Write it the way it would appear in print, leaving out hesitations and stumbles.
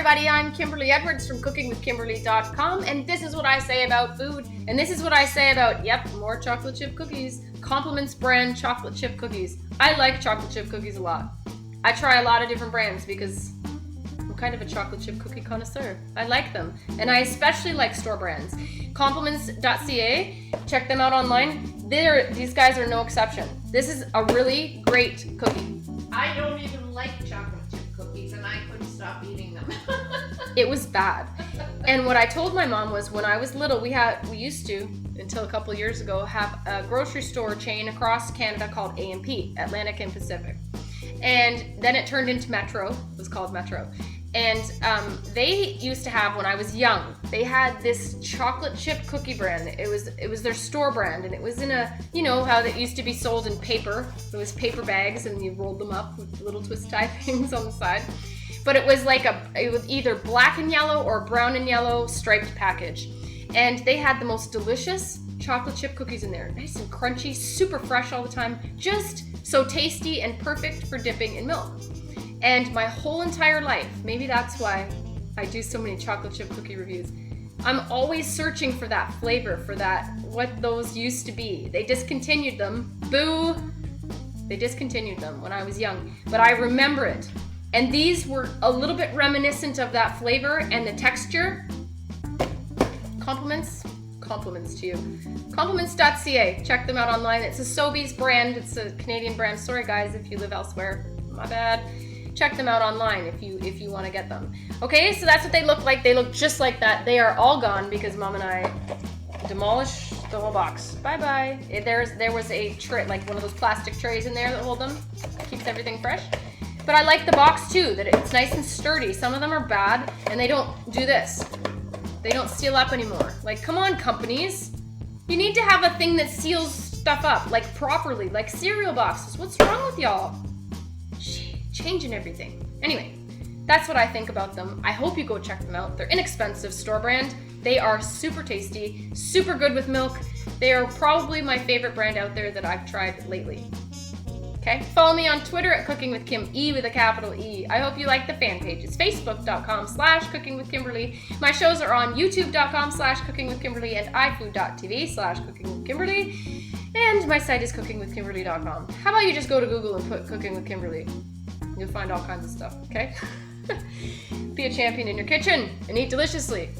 everybody, I'm Kimberly Edwards from cookingwithkimberly.com, and this is what I say about food, and this is what I say about, more chocolate chip cookies. Compliments brand chocolate chip cookies. I like chocolate chip cookies a lot. I try a lot of different brands because I'm kind of a chocolate chip cookie connoisseur. I like them, and I especially like store brands. Compliments.ca, check them out online. These guys are no exception. This is a really great cookie. I don't even like chocolate chip cookies, and I couldn't stop eating them. It was bad. And what I told my mom was when I was little, we used to, until a couple years ago, have a grocery store chain across Canada called A&P, Atlantic and Pacific. And then it turned into Metro. It was called Metro. And they used to have, when I was young, they had this chocolate chip cookie brand. It was their store brand, and it was in a, you know how that used to be sold in paper. It was paper bags, and you rolled them up with little twist tie things on the side. But it was like it was either black and yellow or brown and yellow striped package. And they had the most delicious chocolate chip cookies in there. Nice and crunchy, super fresh all the time. Just so tasty and perfect for dipping in milk. And my whole entire life, maybe that's why I do so many chocolate chip cookie reviews, I'm always searching for that flavor, for that, what those used to be. They discontinued them. Boo! They discontinued them when I was young. But I remember it. And these were a little bit reminiscent of that flavor and the texture. Compliments to you. Compliments.ca. Check them out online. It's a Sobeys brand. It's a Canadian brand. Sorry guys if you live elsewhere. My bad. Check them out online if you want to get them. Okay, so that's what they look like. They look just like that. They are all gone because Mom and I demolished the whole box. Bye-bye. There was a tray, like one of those plastic trays in there that hold them. Keeps everything fresh. But I like the box too, that it's nice and sturdy. Some of them are bad and they don't do this. They don't seal up anymore. Like, come on, companies. You need to have a thing that seals stuff up, like properly, like cereal boxes. What's wrong with y'all? Changing everything. Anyway, that's what I think about them. I hope you go check them out. They're inexpensive, store brand. They are super tasty, super good with milk. They are probably my favorite brand out there that I've tried lately. Okay, follow me on Twitter at Cooking with Kim, E with a capital E. I hope you like the fan page. It's facebook.com/cookingwithkimberly. My shows are on youtube.com/cookingwithkimberly and ifood.tv/cookingwithkimberly. And my site is cookingwithkimberly.com. How about you just go to Google and put Cooking with Kimberly? You'll find all kinds of stuff, okay? Be a champion in your kitchen and eat deliciously.